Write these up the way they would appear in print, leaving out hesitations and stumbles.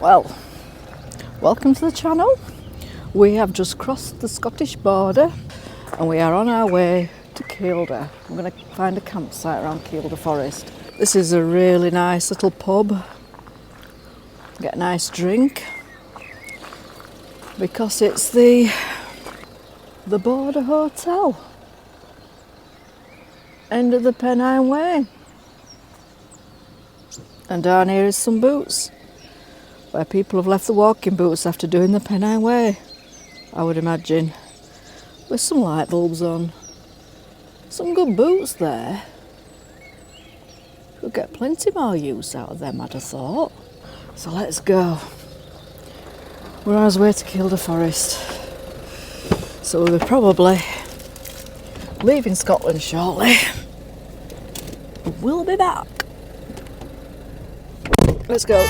Well, welcome to the channel. We have just crossed the Scottish border and we are on our way to Kielder. I'm going to find a campsite around Kielder Forest. This is a really nice little pub. Get a nice drink because it's the Border Hotel. End of the Pennine Way. And down here is some boots where people have left the walking boots after doing the Pennine Way, I would imagine, with some light bulbs on. Some good boots there. Could get plenty more use out of them, I'd have thought. So let's go. We're on our way to Kielder Forest. So we'll be probably leaving Scotland shortly. We'll be back. Let's go.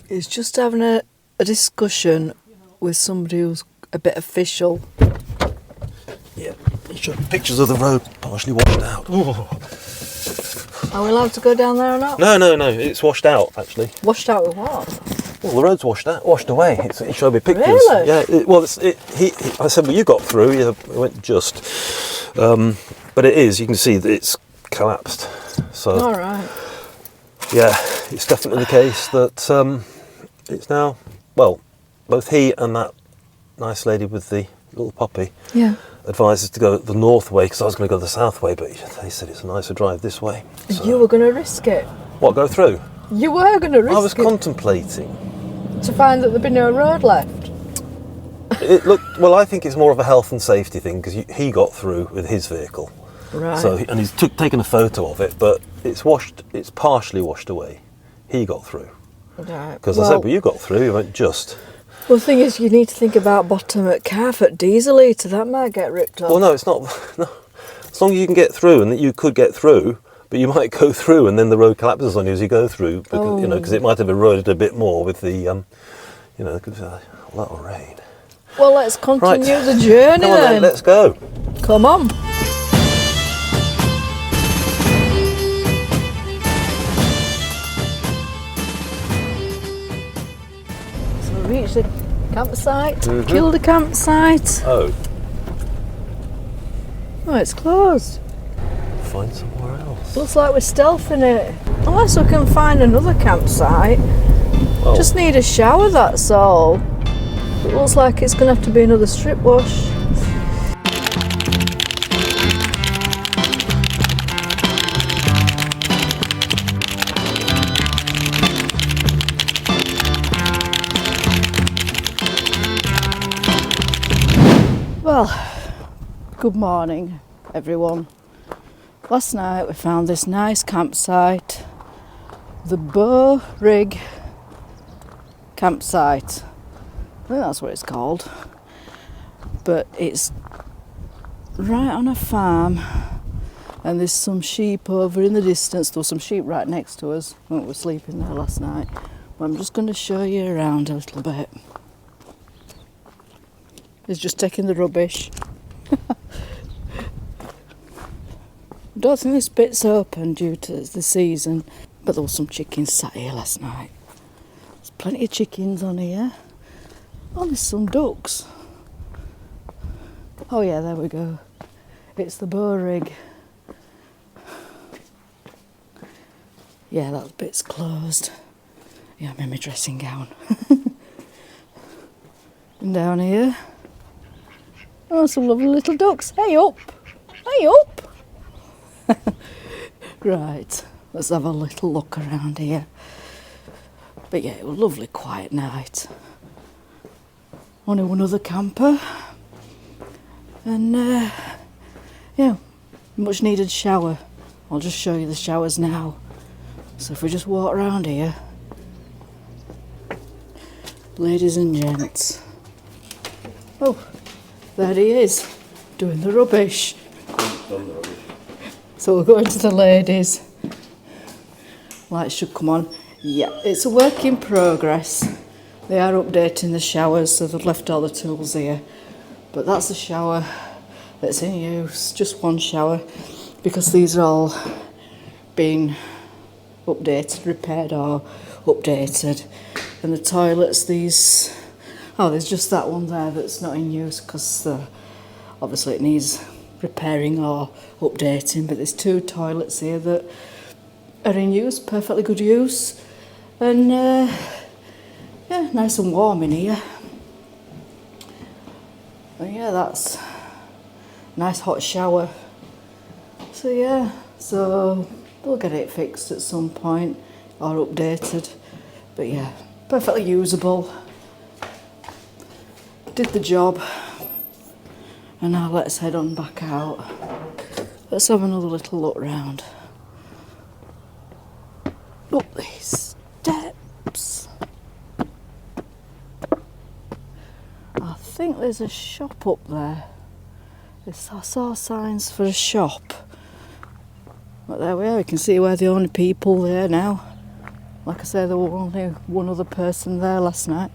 He's just having a discussion with somebody who's a bit official. Yeah, he showed pictures of the road partially washed out. Ooh. Are we allowed to go down there or not? No, it's washed out actually. Washed out with what? Well, the road's washed away. He showed me pictures. Really? Yeah. I said, well, you got through. Yeah, it went just. But it is. You can see that it's collapsed. So. All right. Yeah, it's definitely the case that it's now. Well, both he and that nice lady with the little puppy. Yeah. Advised us to go the north way because I was going to go the south way, but they said it's a nicer drive this way. So. You were going to risk it. What? Go through? You were going to risk it. I was contemplating. To find that there'd been no road left. It looked, well, I think it's more of a health and safety thing because he got through with his vehicle. Right. So and he's taken a photo of it, but it's partially washed away. He got through. Right. Because I said, well, you got through. You went just. Well, the thing is, you need to think about bottom at calf at diesel litre. That might get ripped off. Well, no, it's not. No. As long as you can get through, and that you could get through, but you might go through, and then the road collapses on you as you go through, because because it might have eroded a bit more with the, because a lot of rain. Well, let's continue the journey Come on, then. Let's go. Come on. So we reached the campsite, Kielder campsite. Oh, It's closed. find somewhere else. Looks like we're stealthing it. Unless we can find another campsite. Oh. Just need a shower, that's all. It looks like it's going to have to be another strip wash. Well, good morning, everyone. Last night we found this nice campsite, the Bow Rig campsite. I think that's what it's called. But it's right on a farm and there's some sheep over in the distance. There were some sheep right next to us when we were sleeping there last night. But I'm just going to show you around a little bit. He's just taking the rubbish. I don't think this bit's open due to the season, but there were some chickens sat here last night. There's plenty of chickens on here. Oh, there's some ducks. Oh yeah, there we go. It's the Bow Rig. Yeah, that bit's closed. Yeah, I'm in my dressing gown. And down here, oh, some lovely little ducks. Hey up! Hey up! Right, let's have a little look around here. But yeah, it was a lovely quiet night. Only one other camper. And yeah, much needed shower. I'll just show you the showers now. So if we just walk around here, ladies and gents. Oh, there he is, doing the rubbish. So we'll go into the ladies. Lights should come on. Yeah, it's a work in progress. They are updating the showers, so they've left all the tools here. But that's the shower that's in use, just one shower, because these are all being updated, repaired or updated. And the toilets, these, oh, there's just that one there that's not in use because obviously it needs repairing or updating, but there's 2 toilets here that are in use, perfectly good use. And yeah, nice and warm in here. And yeah, that's a nice hot shower. So yeah, so we'll get it fixed at some point or updated. But yeah, perfectly usable. Did the job. And now let's head on back out. Let's have another little look round. Up these steps. I think there's a shop up there. I saw signs for a shop. But there we are, you can see we're the only people there now. Like I said, there was only one other person there last night.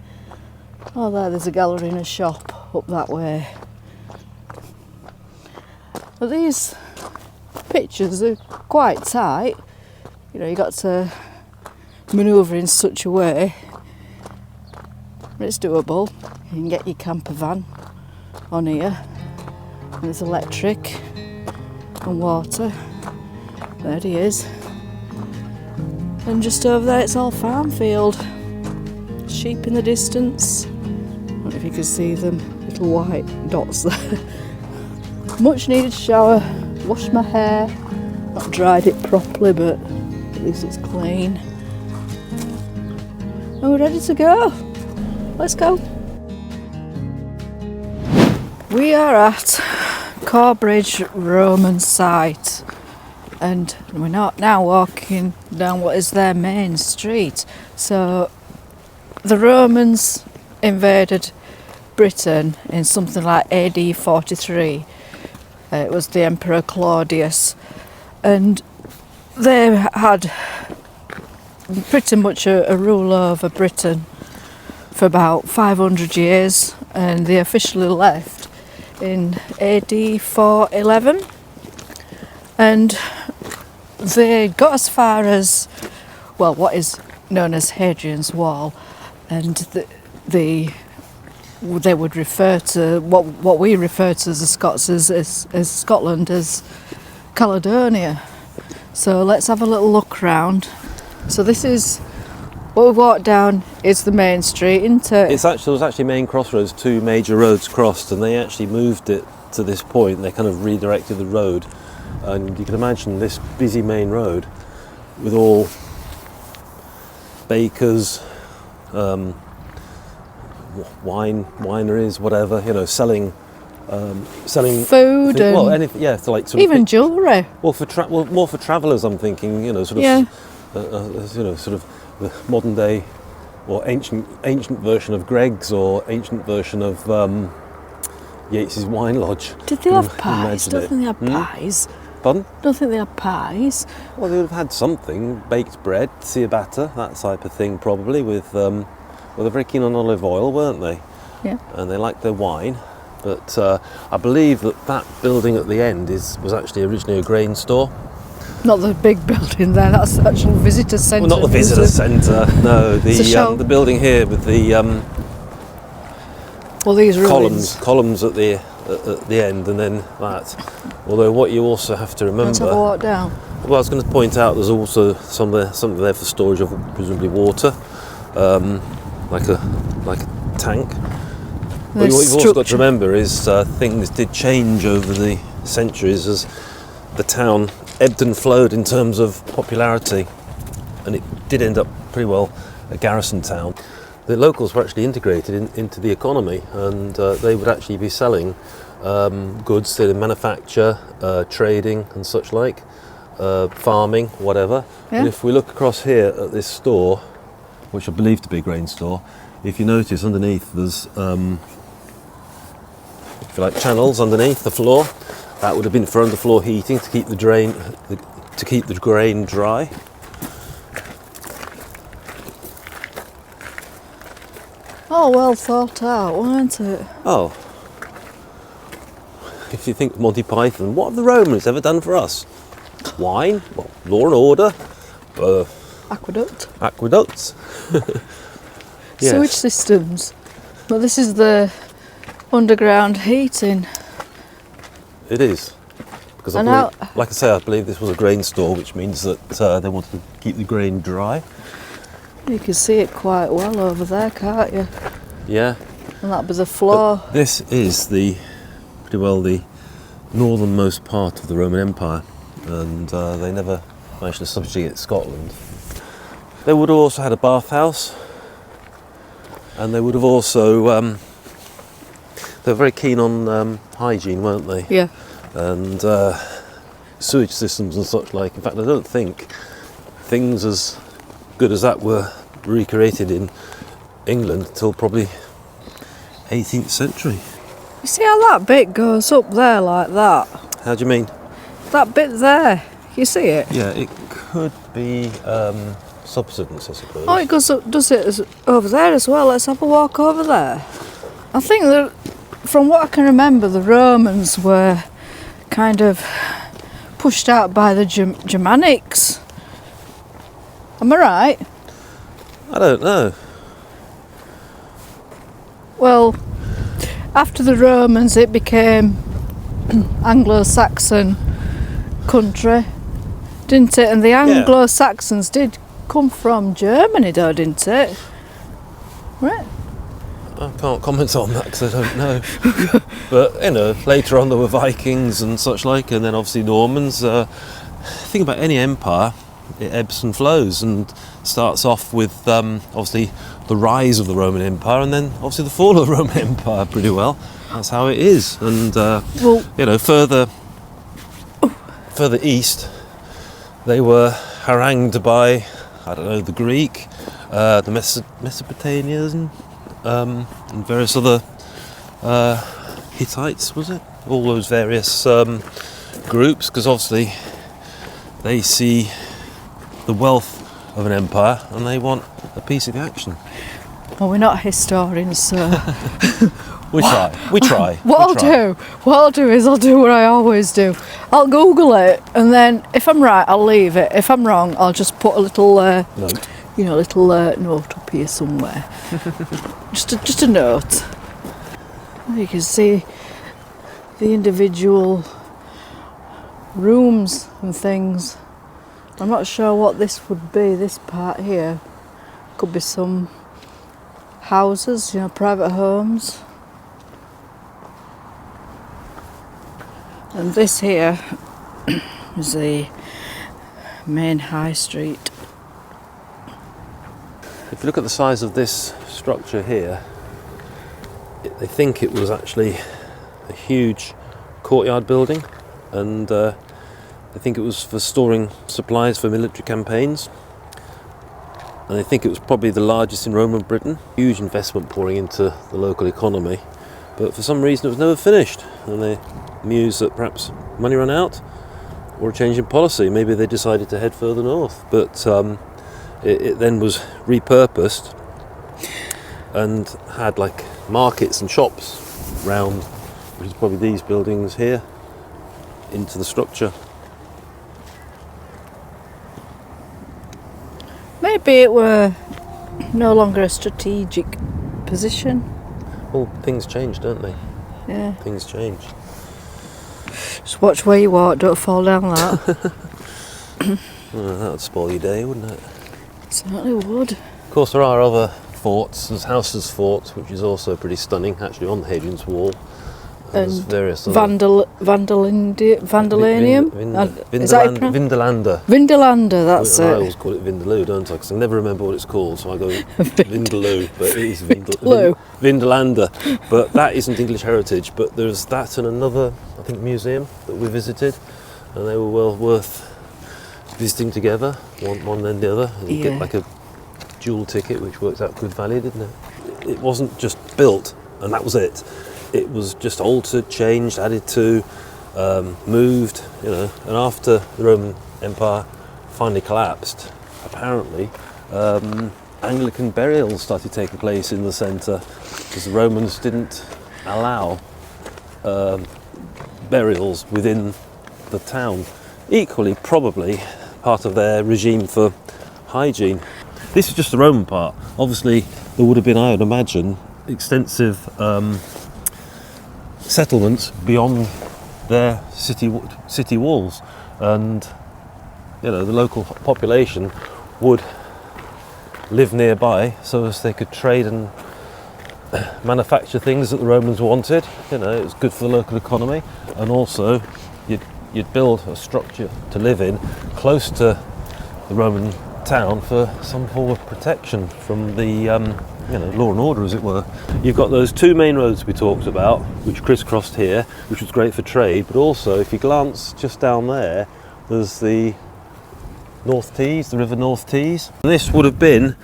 Oh, there's a gallery and a shop up that way. But these pictures are quite tight. You know, you got to manoeuvre in such a way. But it's doable. You can get your camper van on here. And there's electric and water. There he is. And just over there it's all farm field. Sheep in the distance. I don't know if you can see them, little white dots there. Much needed shower, washed my hair, not dried it properly, but at least it's clean. And we're ready to go. Let's go. We are at Corbridge Roman site, and we're not now walking down what is their main street. So the Romans invaded Britain in something like AD 43. It was the Emperor Claudius, and they had pretty much a rule over Britain for about 500 years, and they officially left in AD 411, and they got as far as, well, what is known as Hadrian's Wall, and they would refer to what we refer to as the Scots as Scotland as Caledonia. So let's have a little look round. So this is what we've walked down is the main street, isn't it? There was actually main crossroads, 2 major roads crossed, and they actually moved it to this point. They kind of redirected the road, and you can imagine this busy main road with all bakers, wineries, whatever, you know, selling food, well, anything, yeah, so like sort even of jewellery. Well, more for travellers, I'm thinking, you know, sort of, yeah. You know, sort of the modern day or ancient version of Greg's or ancient version of Yates's Wine Lodge. Did they have pies? Don't think they had pies. Pardon? Don't think they had pies. Well, they would have had something, baked bread, ciabatta, that type of thing, probably with. Well, they're very keen on olive oil, weren't they? Yeah. And they liked their wine. But I believe that building at the end was actually originally a grain store. Not the big building there, that's the actual visitor centre. Well, not the visitor centre, no. The building here with the these ruins. columns at the end, and then that. Although what you also have to remember. Let's have a walk down. Well, I was going to point out there's also something there for storage of presumably water, like a tank. What you've also got to remember is things did change over the centuries as the town ebbed and flowed in terms of popularity, and it did end up pretty well a garrison town. The locals were actually integrated into the economy, and they would actually be selling goods, they did manufacture, trading and such like, farming, whatever. Yeah. And if we look across here at this store, which I believe to be a grain store, if you notice underneath there's if you like, channels underneath the floor. That would have been for underfloor heating to keep the grain dry. Oh, well thought out, weren't it? Oh. If you think of Monty Python, what have the Romans ever done for us? Wine, well, law and order, Aqueduct. aqueducts. Yes. Sewage systems. Well, this is the underground heating. It is. Because I And believe, like I say, I believe this was a grain store, which means that they wanted to keep the grain dry. You can see it quite well over there, can't you? Yeah. And that'll be the floor. But this is pretty well the northernmost part of the Roman Empire, and they never managed to subjugate Scotland. They would have also had a bathhouse, and they would have also they were very keen on hygiene, weren't they? Yeah. And sewage systems and such like. In fact, I don't think things as good as that were recreated in England until probably 18th century. You see how that bit goes up there like that? How do you mean? That bit there. You see it? Yeah, it could be subsidence, I suppose. Oh, it goes up, does it over there as well? Let's have a walk over there. I think that, from what I can remember, the Romans were kind of pushed out by the Germanics. Am I right? I don't know. Well, after the Romans, it became Anglo-Saxon country, didn't it? And the Anglo-Saxons did come from Germany, though, didn't it? Right. I can't comment on that because I don't know. But, you know, later on there were Vikings and such like, and then obviously Normans. Think about any empire, it ebbs and flows, and starts off with obviously the rise of the Roman Empire, and then obviously the fall of the Roman Empire pretty well. That's how it is. And, you know, further east, they were harangued by, I don't know, the Greek, the Mesopotamians, and various other Hittites, was it? All those various groups, because obviously they see the wealth of an empire and they want a piece of the action. Well, we're not historians, so... We try. What I'll do is I'll do what I always do. I'll Google it, and then if I'm right, I'll leave it. If I'm wrong, I'll just put a little Note. note up here somewhere. just a note. You can see the individual rooms and things. I'm not sure what this would be, this part here. Could be some houses, you know, private homes. And this here is the main high street. If you look at the size of this structure here, they think it was actually a huge courtyard building, and they think it was for storing supplies for military campaigns, and they think it was probably the largest in Roman Britain. Huge investment pouring into the local economy, but for some reason it was never finished, and they mused that perhaps money ran out or a change in policy. Maybe they decided to head further north, but it then was repurposed and had like markets and shops round, which is probably these buildings here, into the structure. Maybe it were no longer a strategic position. Well, things change, don't they? Yeah. Things change. Just watch where you walk, don't fall down that. Well, that would spoil your day, wouldn't it? Certainly would. Of course, there are other forts. There's House's Fort, which is also pretty stunning, actually on the Hadrian's Wall. There's various other... Vandalanium? Is that it? Vindelander. Vindelander, that's I it. always call it Vindaloo, don't I? Because I never remember what it's called, so I go Vindaloo, but it is Vindelander. But that isn't English heritage. But there's that and another, I think, museum that we visited, and they were well worth visiting together, one then the other, and you get like a dual ticket, which works out good value, didn't it? It wasn't just built and that was it. It was just altered, changed, added to, moved, you know. And after the Roman Empire finally collapsed, apparently, and Anglican burials started taking place in the centre, because the Romans didn't allow burials within the town. Equally, probably part of their regime for hygiene. This is just the Roman part. Obviously, there would have been, I would imagine, extensive settlements beyond their city walls, and the local population would live nearby so as they could trade and manufacture things that the Romans wanted. It was good for the local economy, and also you'd build a structure to live in close to the Roman town for some form of protection from the law and order, as it were. You've got those two main roads we talked about, which crisscrossed here, which was great for trade, but also if you glance just down there, there's the North Tees, the River North Tees. And this would have been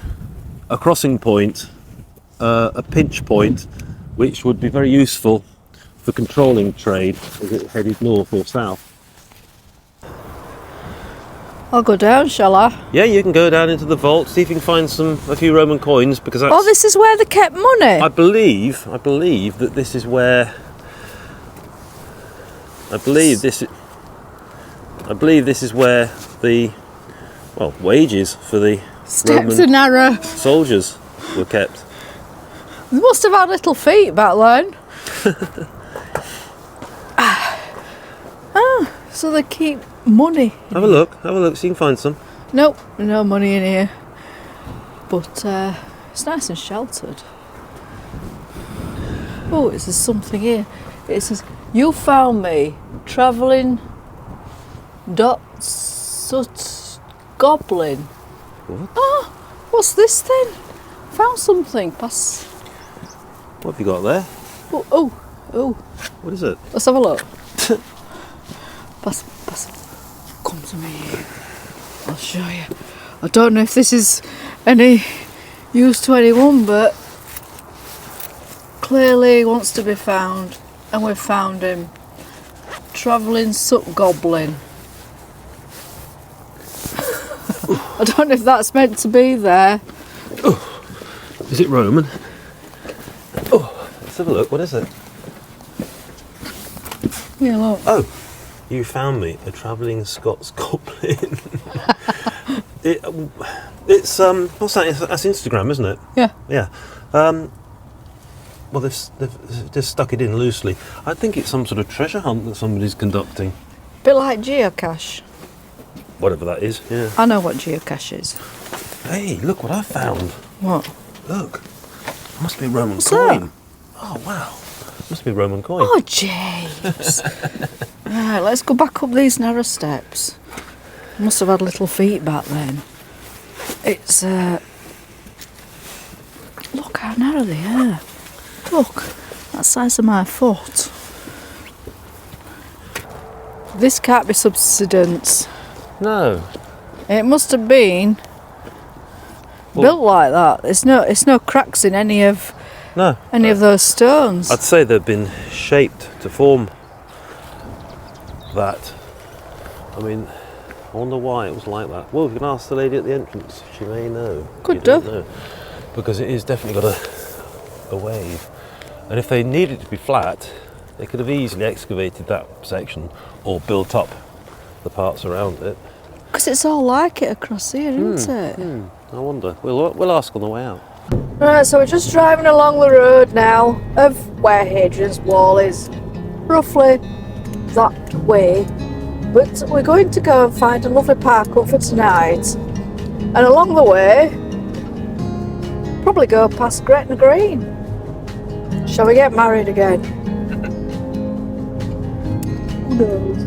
a crossing point, a pinch point, which would be very useful for controlling trade as it headed north or south. I'll go down, shall I? Yeah, you can go down into the vault, see if you can find a few Roman coins, because that's... Oh, this is where they kept money? I believe that this is where... I believe this is where the wages for the Steps Roman are narrow. soldiers were kept. They must have had little feet back then. So they keep money. Have a look, so you can find some. Nope, no money in here. But it's nice and sheltered. Oh, it says something here. It says, you found me travelling goblin. What? Oh, what's this then? Found something. Pass. What have you got there? Oh. What is it? Let's have a look. Pass. Come to me. I'll show you. I don't know if this is any use to anyone, but clearly he wants to be found, and we've found him. Travelling goblin. I don't know if that's meant to be there. Oh, is it Roman? Oh, let's have a look. What is it? Yeah, look. Oh, you found me a travelling Scots goblin. It's what's that? That's Instagram, isn't it? Yeah. Yeah. Well, they've just stuck it in loosely. I think it's some sort of treasure hunt that somebody's conducting. Bit like geocache. Whatever that is, yeah. I know what geocache is. Hey, look what I found. What? Look. Must be a Roman What's coin. that? Oh, wow. Must be a Roman coin. Oh, James. Right, let's go back up these narrow steps. Must have had little feet back then. It's, look how narrow they are. Look, that's the size of my foot. This can't be subsidence. No. It must have been built like that. It's no cracks in any of those stones. I'd say they've been shaped to form that. I mean, I wonder why it was like that. Well, you can ask the lady at the entrance. She may know. Could do. Know. Because it is definitely got a wave. And if they needed it to be flat, they could have easily excavated that section or built up the parts around it. Because it's all like it across here, isn't it? I wonder. We'll ask on the way out. Right, so we're just driving along the road now of where Hadrian's Wall is. Roughly that way. But we're going to go and find a lovely park up for tonight. And along the way, probably go past Gretna Green. Shall we get married again? Who knows?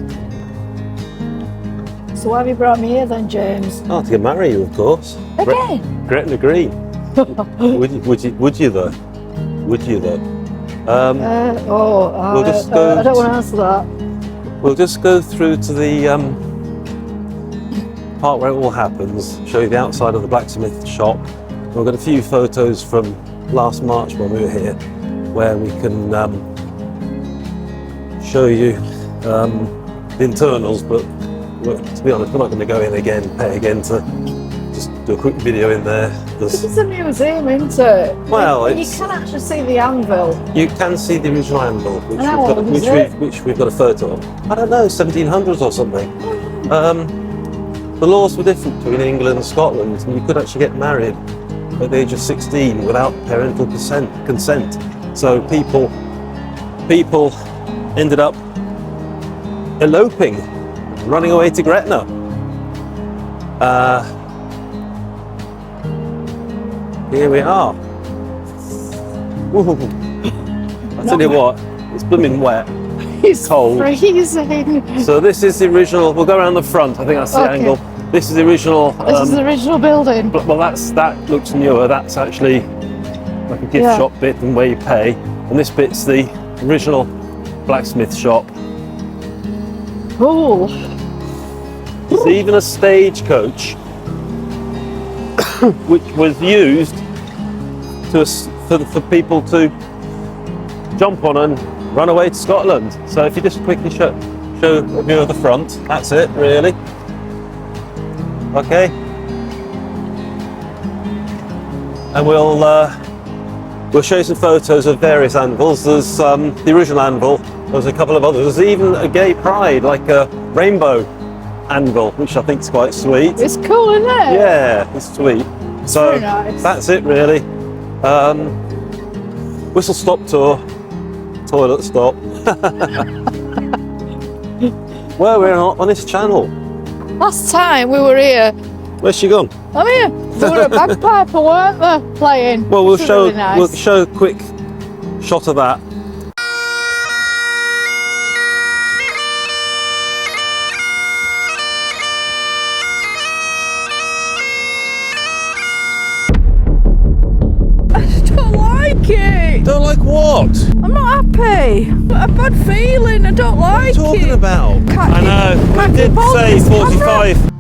So why have you brought me here then, James? Oh, to get married, you, of course. Again? Gretna Green. would you though? Would you though? We'll just go I don't want to answer that. We'll just go through to the part where it all happens, show you the outside of the blacksmith shop. We've got a few photos from last March when we were here, where we can show you the internals, but to be honest, we're not going to go in again, pay again to just do a quick video in there. This is a museum, isn't it? Well, you can actually see the anvil. You can see the original anvil, which we've got a photo of. I don't know, 1700s or something. The laws were different between England and Scotland, and you could actually get married at the age of 16 without parental consent. So people ended up eloping, running away to Gretna. Here we are. Woo. I tell you what, it's blooming wet. It's cold. freezing. So this is the original. We'll go around the front. I think that's the angle. This is the original. This is the original building. Well, that looks newer. That's actually like a gift shop bit and where you pay. And this bit's the original blacksmith shop. Cool. There's even a stagecoach, which was used for people to jump on and run away to Scotland. So if you just quickly show a view of the front, that's it really. Okay. And we'll show you some photos of various anvils. There's the original anvil. There's a couple of others. There's even a gay pride, like a rainbow anvil, which I think is quite sweet. It's cool, isn't it? Yeah, it's sweet. So very nice. That's it really. Whistle stop tour, toilet stop. Well, we're on this channel. Last time we were here. Where's she gone? I'm here. They were a bagpiper, weren't they, playing? Well, we'll show really nice. we'll show a quick shot of that. Don't like what? I'm not happy. A bad feeling. I don't like it. What are you talking about? I know. I did say 45.